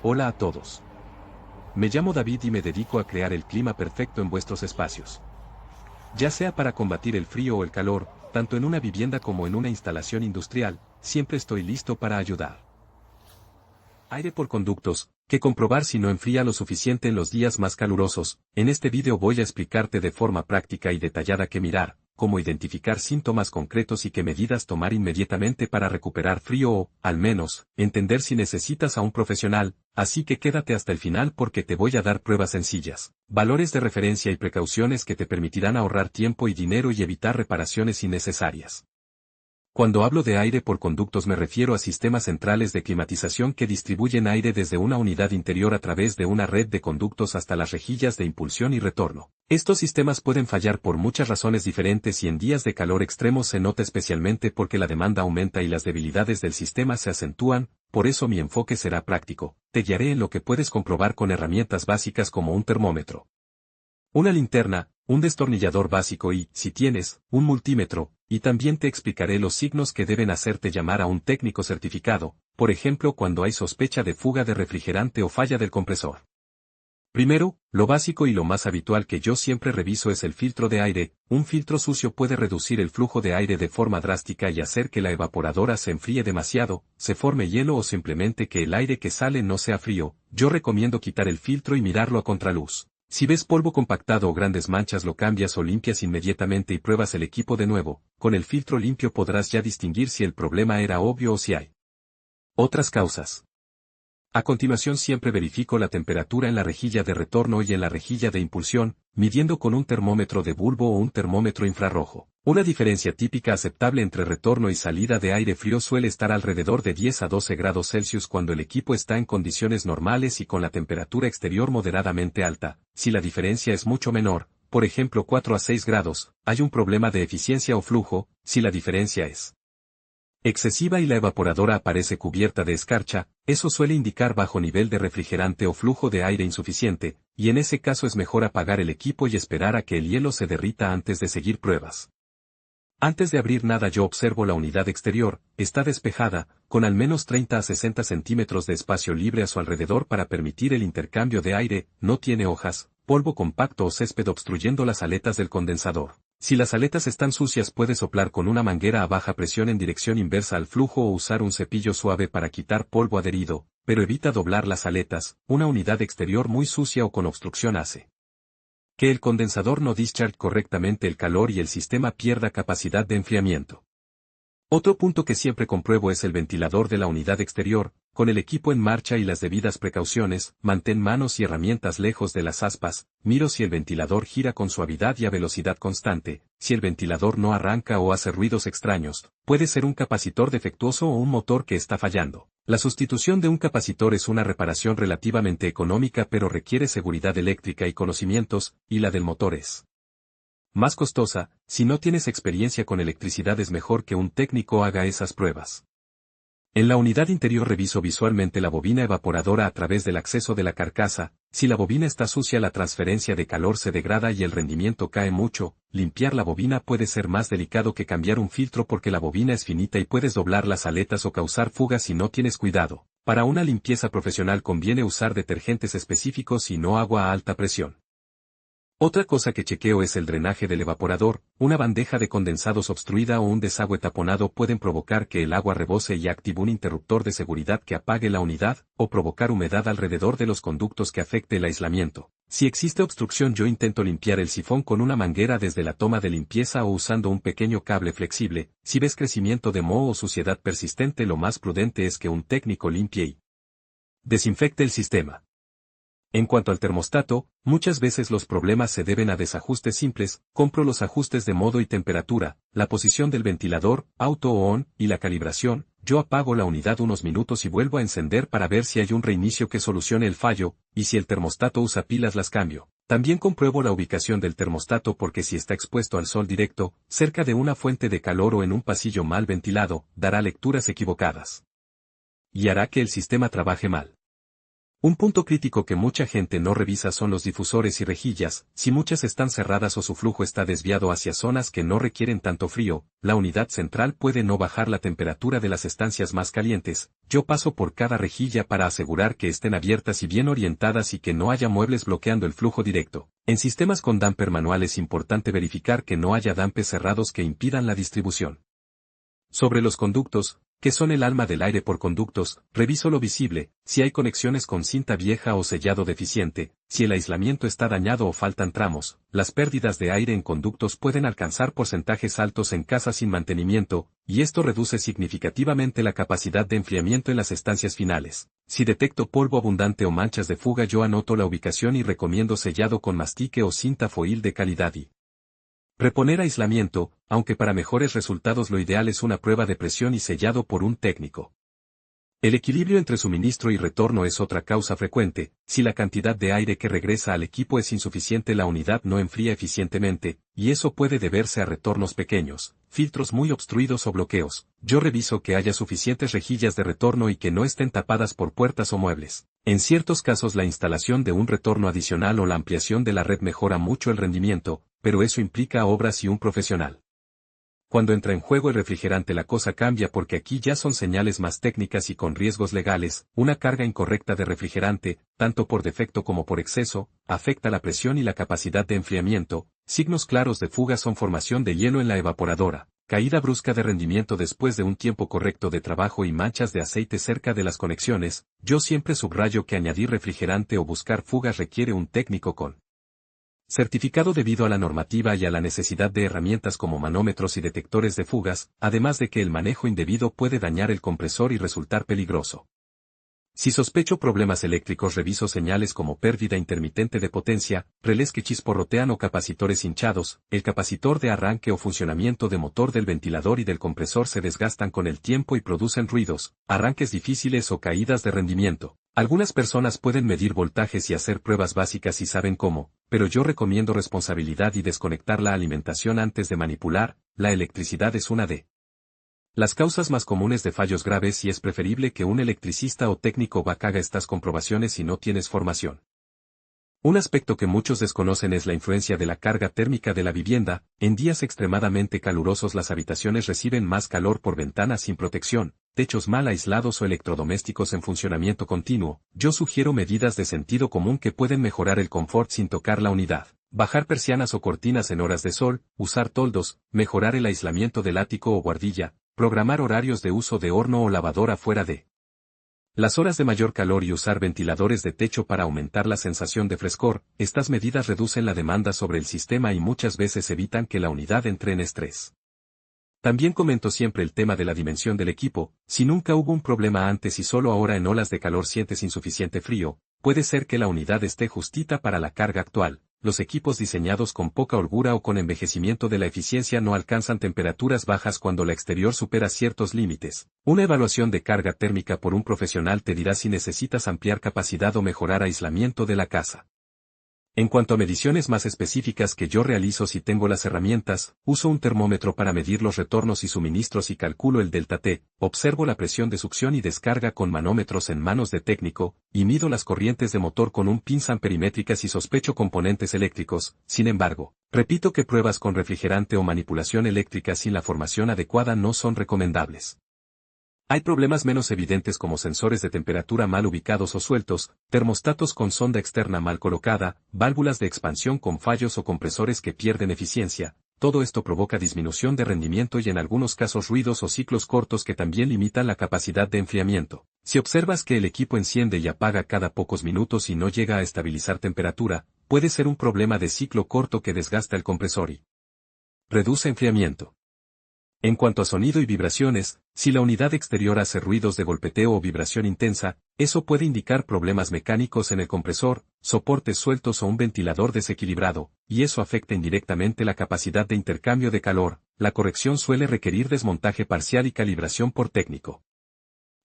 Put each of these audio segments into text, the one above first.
Hola a todos. Me llamo David y me dedico a crear el clima perfecto en vuestros espacios. Ya sea para combatir el frío o el calor, tanto en una vivienda como en una instalación industrial, siempre estoy listo para ayudar. Aire por conductos, que comprobar si no enfría lo suficiente en los días más calurosos. En este vídeo voy a explicarte de forma práctica y detallada qué mirar, cómo identificar síntomas concretos y qué medidas tomar inmediatamente para recuperar frío o, al menos, entender si necesitas a un profesional, así que quédate hasta el final porque te voy a dar pruebas sencillas, valores de referencia y precauciones que te permitirán ahorrar tiempo y dinero y evitar reparaciones innecesarias. Cuando hablo de aire por conductos me refiero a sistemas centrales de climatización que distribuyen aire desde una unidad interior a través de una red de conductos hasta las rejillas de impulsión y retorno. Estos sistemas pueden fallar por muchas razones diferentes y en días de calor extremo se nota especialmente porque la demanda aumenta y las debilidades del sistema se acentúan, por eso mi enfoque será práctico. Te guiaré en lo que puedes comprobar con herramientas básicas como un termómetro, una linterna, un destornillador básico y, si tienes, un multímetro, y también te explicaré los signos que deben hacerte llamar a un técnico certificado, por ejemplo cuando hay sospecha de fuga de refrigerante o falla del compresor. Primero, lo básico y lo más habitual que yo siempre reviso es el filtro de aire. Un filtro sucio puede reducir el flujo de aire de forma drástica y hacer que la evaporadora se enfríe demasiado, se forme hielo o simplemente que el aire que sale no sea frío. Yo recomiendo quitar el filtro y mirarlo a contraluz. Si ves polvo compactado o grandes manchas lo cambias o limpias inmediatamente y pruebas el equipo de nuevo. Con el filtro limpio podrás ya distinguir si el problema era obvio o si hay otras causas. A continuación siempre verifico la temperatura en la rejilla de retorno y en la rejilla de impulsión, midiendo con un termómetro de bulbo o un termómetro infrarrojo. Una diferencia típica aceptable entre retorno y salida de aire frío suele estar alrededor de 10 a 12 grados Celsius cuando el equipo está en condiciones normales y con la temperatura exterior moderadamente alta. Si la diferencia es mucho menor, por ejemplo 4 a 6 grados, hay un problema de eficiencia o flujo. Si la diferencia es excesiva y la evaporadora aparece cubierta de escarcha, eso suele indicar bajo nivel de refrigerante o flujo de aire insuficiente, y en ese caso es mejor apagar el equipo y esperar a que el hielo se derrita antes de seguir pruebas. Antes de abrir nada yo observo la unidad exterior, está despejada, con al menos 30 a 60 centímetros de espacio libre a su alrededor para permitir el intercambio de aire, no tiene hojas, polvo compacto o césped obstruyendo las aletas del condensador. Si las aletas están sucias puedes soplar con una manguera a baja presión en dirección inversa al flujo o usar un cepillo suave para quitar polvo adherido, pero evita doblar las aletas. Una unidad exterior muy sucia o con obstrucción hace que el condensador no discharge correctamente el calor y el sistema pierda capacidad de enfriamiento. Otro punto que siempre compruebo es el ventilador de la unidad exterior. Con el equipo en marcha y las debidas precauciones, mantén manos y herramientas lejos de las aspas, miro si el ventilador gira con suavidad y a velocidad constante. Si el ventilador no arranca o hace ruidos extraños, puede ser un capacitor defectuoso o un motor que está fallando. La sustitución de un capacitor es una reparación relativamente económica pero requiere seguridad eléctrica y conocimientos, y la del motor es más costosa. Si no tienes experiencia con electricidad es mejor que un técnico haga esas pruebas. En la unidad interior reviso visualmente la bobina evaporadora a través del acceso de la carcasa. Si la bobina está sucia la transferencia de calor se degrada y el rendimiento cae mucho. Limpiar la bobina puede ser más delicado que cambiar un filtro porque la bobina es finita y puedes doblar las aletas o causar fugas si no tienes cuidado. Para una limpieza profesional conviene usar detergentes específicos y no agua a alta presión. Otra cosa que chequeo es el drenaje del evaporador. Una bandeja de condensados obstruida o un desagüe taponado pueden provocar que el agua rebose y active un interruptor de seguridad que apague la unidad, o provocar humedad alrededor de los conductos que afecte el aislamiento. Si existe obstrucción yo intento limpiar el sifón con una manguera desde la toma de limpieza o usando un pequeño cable flexible. Si ves crecimiento de moho o suciedad persistente lo más prudente es que un técnico limpie y desinfecte el sistema. En cuanto al termostato, muchas veces los problemas se deben a desajustes simples. Compro los ajustes de modo y temperatura, la posición del ventilador, auto o on, y la calibración. Yo apago la unidad unos minutos y vuelvo a encender para ver si hay un reinicio que solucione el fallo, y si el termostato usa pilas las cambio. También compruebo la ubicación del termostato porque si está expuesto al sol directo, cerca de una fuente de calor o en un pasillo mal ventilado, dará lecturas equivocadas y hará que el sistema trabaje mal. Un punto crítico que mucha gente no revisa son los difusores y rejillas. Si muchas están cerradas o su flujo está desviado hacia zonas que no requieren tanto frío, la unidad central puede no bajar la temperatura de las estancias más calientes. Yo paso por cada rejilla para asegurar que estén abiertas y bien orientadas y que no haya muebles bloqueando el flujo directo. En sistemas con damper manual es importante verificar que no haya dampes cerrados que impidan la distribución. Sobre los conductos, que son el alma del aire por conductos, reviso lo visible, si hay conexiones con cinta vieja o sellado deficiente, si el aislamiento está dañado o faltan tramos. Las pérdidas de aire en conductos pueden alcanzar porcentajes altos en casas sin mantenimiento, y esto reduce significativamente la capacidad de enfriamiento en las estancias finales. Si detecto polvo abundante o manchas de fuga, yo anoto la ubicación y recomiendo sellado con mastique o cinta foil de calidad y reponer aislamiento, aunque para mejores resultados lo ideal es una prueba de presión y sellado por un técnico. El equilibrio entre suministro y retorno es otra causa frecuente. Si la cantidad de aire que regresa al equipo es insuficiente, la unidad no enfría eficientemente, y eso puede deberse a retornos pequeños, filtros muy obstruidos o bloqueos. Yo reviso que haya suficientes rejillas de retorno y que no estén tapadas por puertas o muebles. En ciertos casos la instalación de un retorno adicional o la ampliación de la red mejora mucho el rendimiento, pero eso implica obras y un profesional. Cuando entra en juego el refrigerante la cosa cambia porque aquí ya son señales más técnicas y con riesgos legales. Una carga incorrecta de refrigerante, tanto por defecto como por exceso, afecta la presión y la capacidad de enfriamiento. Signos claros de fuga son formación de hielo en la evaporadora, caída brusca de rendimiento después de un tiempo correcto de trabajo y manchas de aceite cerca de las conexiones. Yo siempre subrayo que añadir refrigerante o buscar fugas requiere un técnico con certificado debido a la normativa y a la necesidad de herramientas como manómetros y detectores de fugas, además de que el manejo indebido puede dañar el compresor y resultar peligroso. Si sospecho problemas eléctricos, reviso señales como pérdida intermitente de potencia, relés que chisporrotean o capacitores hinchados. El capacitor de arranque o funcionamiento de motor del ventilador y del compresor se desgastan con el tiempo y producen ruidos, arranques difíciles o caídas de rendimiento. Algunas personas pueden medir voltajes y hacer pruebas básicas y saben cómo, pero yo recomiendo responsabilidad y desconectar la alimentación antes de manipular. La electricidad es una de las causas más comunes de fallos graves y es preferible que un electricista o técnico haga estas comprobaciones si no tienes formación. Un aspecto que muchos desconocen es la influencia de la carga térmica de la vivienda. En días extremadamente calurosos las habitaciones reciben más calor por ventanas sin protección, techos mal aislados o electrodomésticos en funcionamiento continuo. Yo sugiero medidas de sentido común que pueden mejorar el confort sin tocar la unidad. Bajar persianas o cortinas en horas de sol, usar toldos, mejorar el aislamiento del ático o guardilla, programar horarios de uso de horno o lavadora fuera de las horas de mayor calor y usar ventiladores de techo para aumentar la sensación de frescor. Estas medidas reducen la demanda sobre el sistema y muchas veces evitan que la unidad entre en estrés. También comento siempre el tema de la dimensión del equipo. Si nunca hubo un problema antes y solo ahora en olas de calor sientes insuficiente frío, puede ser que la unidad esté justita para la carga actual. Los equipos diseñados con poca holgura o con envejecimiento de la eficiencia no alcanzan temperaturas bajas cuando la exterior supera ciertos límites. Una evaluación de carga térmica por un profesional te dirá si necesitas ampliar capacidad o mejorar aislamiento de la casa. En cuanto a mediciones más específicas que yo realizo si tengo las herramientas, uso un termómetro para medir los retornos y suministros y calculo el delta T, observo la presión de succión y descarga con manómetros en manos de técnico, y mido las corrientes de motor con un pin amperimétricas y sospecho componentes eléctricos. Sin embargo, repito que pruebas con refrigerante o manipulación eléctrica sin la formación adecuada no son recomendables. Hay problemas menos evidentes como sensores de temperatura mal ubicados o sueltos, termostatos con sonda externa mal colocada, válvulas de expansión con fallos o compresores que pierden eficiencia. Todo esto provoca disminución de rendimiento y en algunos casos ruidos o ciclos cortos que también limitan la capacidad de enfriamiento. Si observas que el equipo enciende y apaga cada pocos minutos y no llega a estabilizar temperatura, puede ser un problema de ciclo corto que desgasta el compresor y reduce enfriamiento. En cuanto a sonido y vibraciones, si la unidad exterior hace ruidos de golpeteo o vibración intensa, eso puede indicar problemas mecánicos en el compresor, soportes sueltos o un ventilador desequilibrado, y eso afecta indirectamente la capacidad de intercambio de calor. La corrección suele requerir desmontaje parcial y calibración por técnico.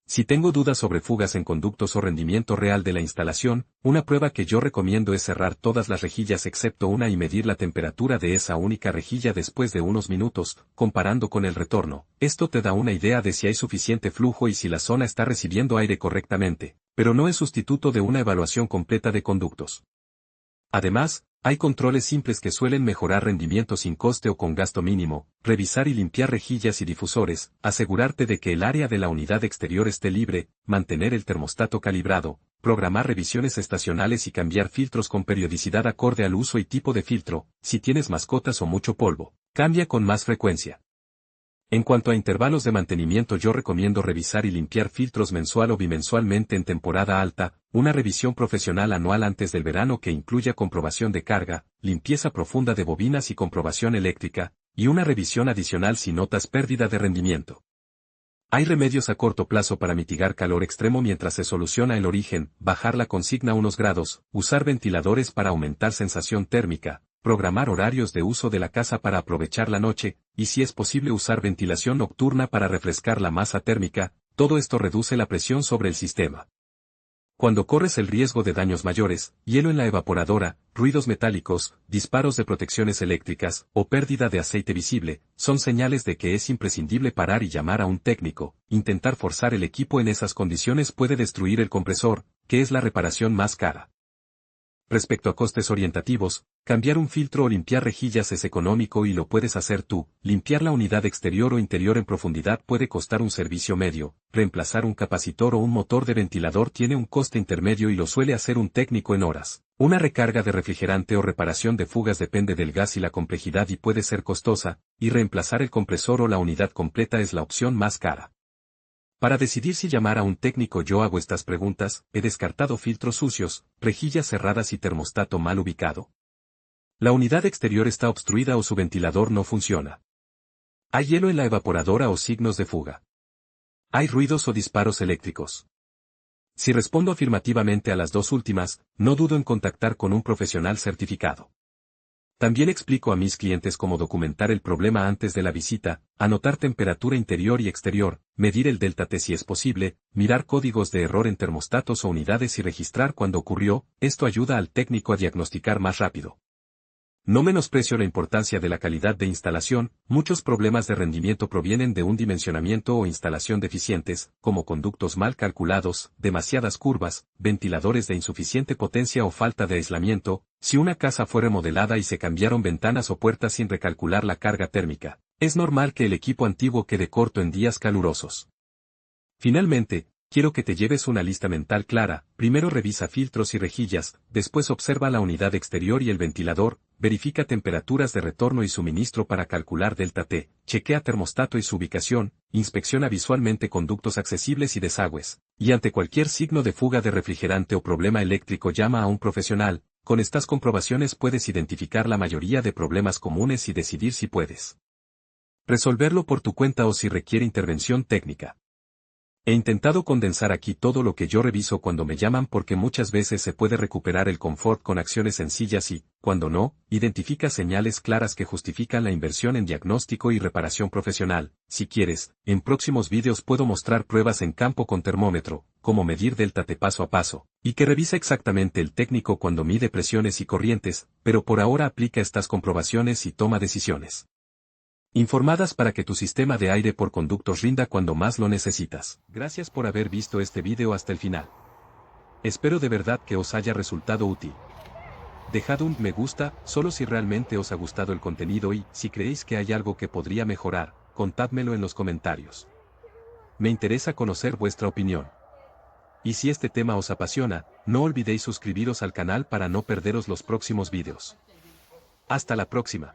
Si tengo dudas sobre fugas en conductos o rendimiento real de la instalación, una prueba que yo recomiendo es cerrar todas las rejillas excepto una y medir la temperatura de esa única rejilla después de unos minutos, comparando con el retorno. Esto te da una idea de si hay suficiente flujo y si la zona está recibiendo aire correctamente. pero no es sustituto de una evaluación completa de conductos. Además, hay controles simples que suelen mejorar rendimiento sin coste o con gasto mínimo, revisar y limpiar rejillas y difusores, asegurarte de que el área de la unidad exterior esté libre, mantener el termostato calibrado, programar revisiones estacionales y cambiar filtros con periodicidad acorde al uso y tipo de filtro. Si tienes mascotas o mucho polvo, cambia con más frecuencia. En cuanto a intervalos de mantenimiento, yo recomiendo revisar y limpiar filtros mensual o bimensualmente en temporada alta, una revisión profesional anual antes del verano que incluya comprobación de carga, limpieza profunda de bobinas y comprobación eléctrica, y una revisión adicional si notas pérdida de rendimiento. Hay remedios a corto plazo para mitigar calor extremo mientras se soluciona el origen: bajar la consigna unos grados, usar ventiladores para aumentar sensación térmica, programar horarios de uso de la casa para aprovechar la noche, y si es posible usar ventilación nocturna para refrescar la masa térmica. Todo esto reduce la presión sobre el sistema. Cuando corres el riesgo de daños mayores, hielo en la evaporadora, ruidos metálicos, disparos de protecciones eléctricas, o pérdida de aceite visible, son señales de que es imprescindible parar y llamar a un técnico. Intentar forzar el equipo en esas condiciones puede destruir el compresor, que es la reparación más cara. Respecto a costes orientativos, cambiar un filtro o limpiar rejillas es económico y lo puedes hacer tú. Limpiar la unidad exterior o interior en profundidad puede costar un servicio medio. Reemplazar un capacitor o un motor de ventilador tiene un coste intermedio y lo suele hacer un técnico en horas. Una recarga de refrigerante o reparación de fugas depende del gas y la complejidad y puede ser costosa, y reemplazar el compresor o la unidad completa es la opción más cara. Para decidir si llamar a un técnico yo hago estas preguntas: ¿he descartado filtros sucios, rejillas cerradas y termostato mal ubicado? ¿La unidad exterior está obstruida o su ventilador no funciona? ¿Hay hielo en la evaporadora o signos de fuga? ¿Hay ruidos o disparos eléctricos? Si respondo afirmativamente a las dos últimas, no dudo en contactar con un profesional certificado. También explico a mis clientes cómo documentar el problema antes de la visita: anotar temperatura interior y exterior, medir el delta T si es posible, mirar códigos de error en termostatos o unidades y registrar cuándo ocurrió. Esto ayuda al técnico a diagnosticar más rápido. No menosprecio la importancia de la calidad de instalación. Muchos problemas de rendimiento provienen de un dimensionamiento o instalación deficientes, como conductos mal calculados, demasiadas curvas, ventiladores de insuficiente potencia o falta de aislamiento. Si una casa fue remodelada y se cambiaron ventanas o puertas sin recalcular la carga térmica, es normal que el equipo antiguo quede corto en días calurosos. Finalmente, quiero que te lleves una lista mental clara. Primero revisa filtros y rejillas, después observa la unidad exterior y el ventilador, verifica temperaturas de retorno y suministro para calcular delta T, chequea termostato y su ubicación, inspecciona visualmente conductos accesibles y desagües, y ante cualquier signo de fuga de refrigerante o problema eléctrico llama a un profesional. Con estas comprobaciones puedes identificar la mayoría de problemas comunes y decidir si puedes resolverlo por tu cuenta o si requiere intervención técnica. He intentado condensar aquí todo lo que yo reviso cuando me llaman, porque muchas veces se puede recuperar el confort con acciones sencillas y, cuando no, identifica señales claras que justifican la inversión en diagnóstico y reparación profesional. Si quieres, en próximos vídeos puedo mostrar pruebas en campo con termómetro, cómo medir delta T paso a paso, y que revisa exactamente el técnico cuando mide presiones y corrientes, pero por ahora aplica estas comprobaciones y toma decisiones informadas para que tu sistema de aire por conductos rinda cuando más lo necesitas. Gracias por haber visto este video hasta el final. Espero de verdad que os haya resultado útil. Dejad un me gusta solo si realmente os ha gustado el contenido y, si creéis que hay algo que podría mejorar, contádmelo en los comentarios. Me interesa conocer vuestra opinión. Y si este tema os apasiona, no olvidéis suscribiros al canal para no perderos los próximos videos. Hasta la próxima.